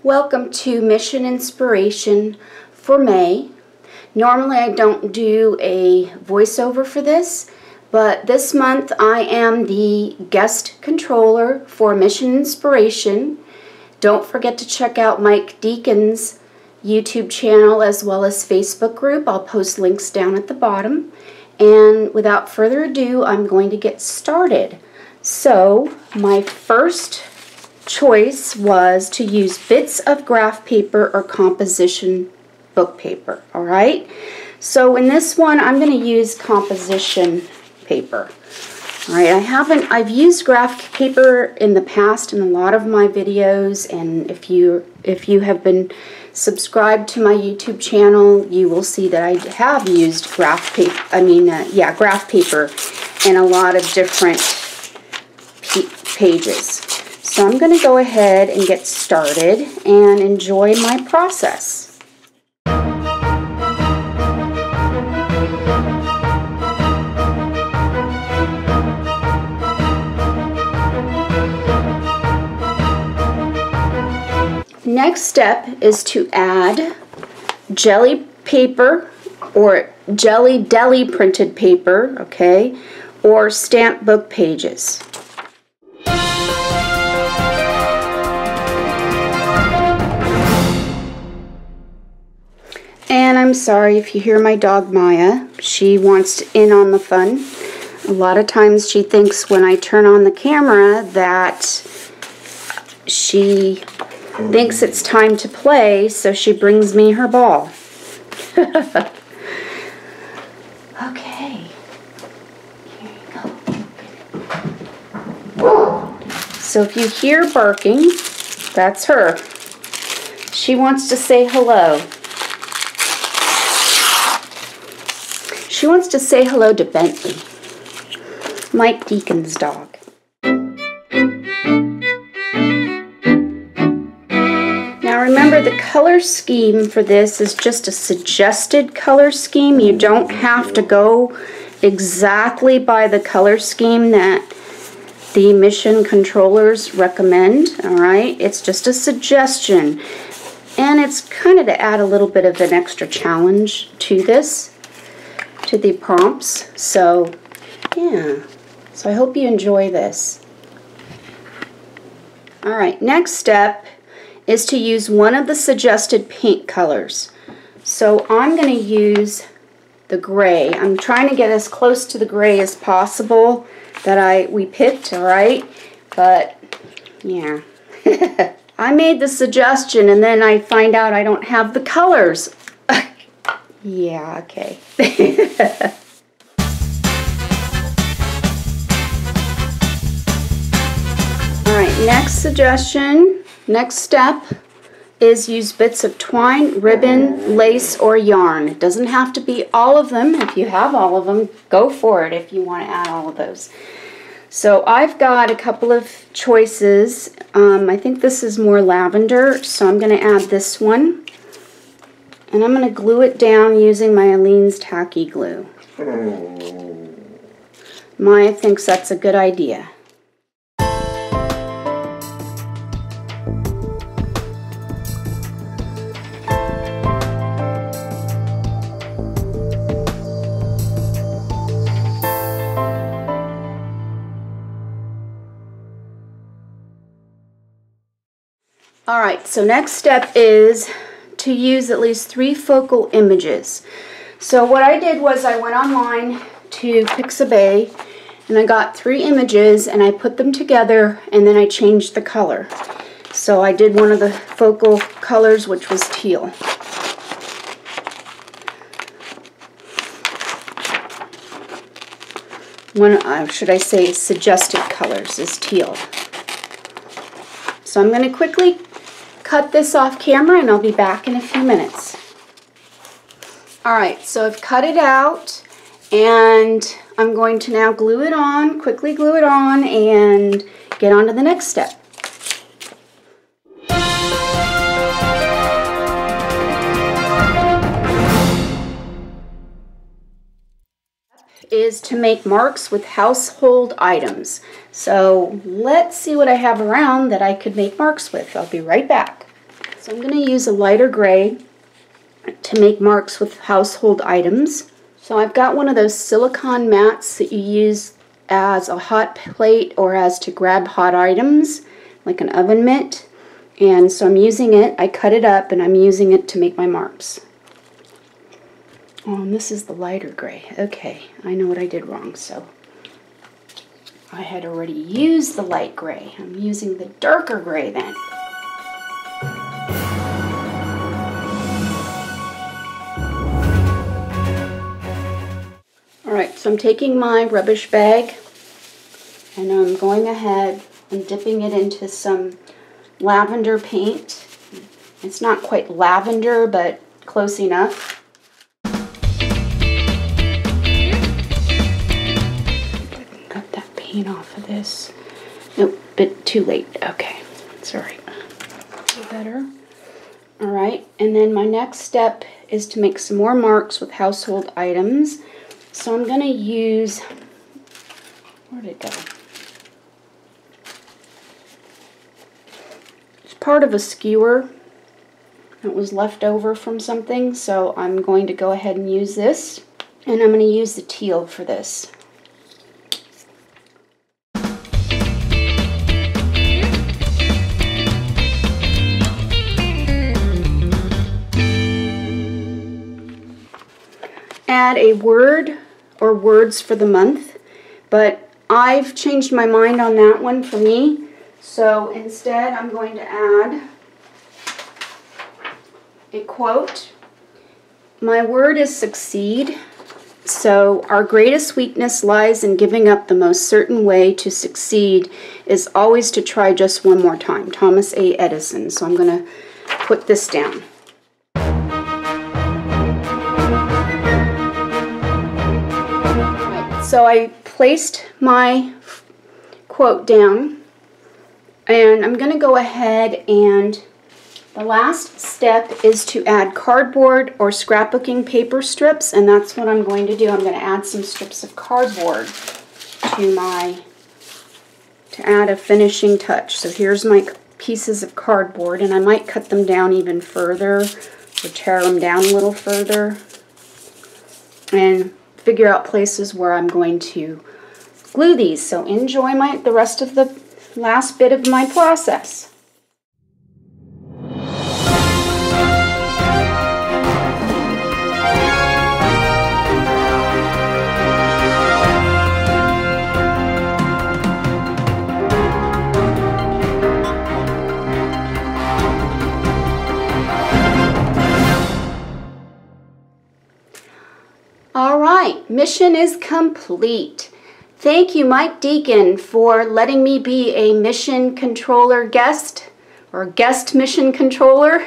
Welcome to Mission Inspiration for May. Normally I don't do a voiceover for this, but this month I am the guest controller for Mission Inspiration. Don't forget to check out Mike Deakin's YouTube channel as well as Facebook group. I'll post links down at the bottom. And without further ado, I'm going to get started. So my first choice was to use bits of graph paper or composition book paper. Alright, so in this one I'm going to use composition paper. Alright, I've used graph paper in the past in a lot of my videos, and if you have been subscribed to my YouTube channel, you will see that I have used graph paper, graph paper in a lot of different pages. So I'm going to go ahead and get started and enjoy my process. Next step is to add jelly paper or jelly deli printed paper, okay, or stamp book pages. And I'm sorry if you hear my dog Maya. She wants in on the fun. A lot of times she thinks when I turn on the camera that she thinks it's time to play, so she brings me her ball. Okay, here you go. So if you hear barking, that's her. She wants to say hello. She wants to say hello to Bentley, Mike Deakin's dog. Now remember, the color scheme for this is just a suggested color scheme. You don't have to go exactly by the color scheme that the mission controllers recommend, alright? It's just a suggestion. And it's kind of to add a little bit of an extra challenge to this, to the prompts. So, yeah. So I hope you enjoy this. Alright, next step is to use one of the suggested paint colors. So I'm going to use the gray. I'm trying to get as close to the gray as possible that we picked, alright? But, yeah. I made the suggestion and then I find out I don't have the colors. Yeah, okay. Alright, next step is use bits of twine, ribbon, lace, or yarn. It doesn't have to be all of them. If you have all of them, go for it if you want to add all of those. So I've got a couple of choices. I think this is more lavender, so I'm going to add this one. And I'm going to glue it down using my Anneliese's tacky glue. Maya thinks that's a good idea. Alright, so next step is to use at least 3 focal images. So what I did was I went online to Pixabay and I got 3 images and I put them together and then I changed the color. So I did one of the focal colors, which was teal. Should I say suggested colors is teal. So I'm going to quickly cut this off camera and I'll be back in a few minutes. Alright, so I've cut it out and I'm going to now glue it on, quickly glue it on, and get on to the next step. Is to make marks with household items. So let's see what I have around that I could make marks with. I'll be right back. So I'm going to use a lighter gray to make marks with household items. So I've got one of those silicone mats that you use as a hot plate or as to grab hot items, like an oven mitt. And so I'm using it, I cut it up, and I'm using it to make my marks. Oh, and this is the lighter gray. Okay, I know what I did wrong, so I had already used the light gray. I'm using the darker gray then. Alright, so I'm taking my rubbish bag and I'm going ahead and dipping it into some lavender paint. It's not quite lavender, but close enough. I can cut that paint off of this. Nope, bit too late. Okay, it's alright. Better. Alright, and then my next step is to make some more marks with household items. So I'm going to use, where'd it go? It's part of a skewer that was left over from something, so I'm going to go ahead and use this. And I'm going to use the teal for this. Add a word or words for the month, but I've changed my mind on that one for me, so instead I'm going to add a quote. My word is succeed. So our greatest weakness lies in giving up. The most certain way to succeed is always to try just one more time. Thomas A. Edison. So I'm going to put this down. So I placed my quote down, and I'm going to go ahead, and the last step is to add cardboard or scrapbooking paper strips, and that's what I'm going to do. I'm going to add some strips of cardboard to add a finishing touch. So here's my pieces of cardboard, and I might cut them down even further or tear them down a little further and figure out places where I'm going to glue these. So enjoy the rest of the last bit of my process. Alright, mission is complete. Thank you, Mike Deakin, for letting me be a mission controller guest, or guest mission controller.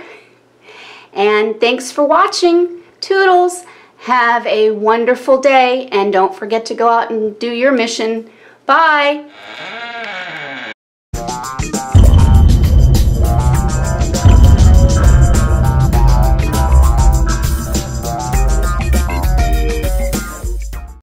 And thanks for watching. Toodles. Have a wonderful day, and don't forget to go out and do your mission. Bye.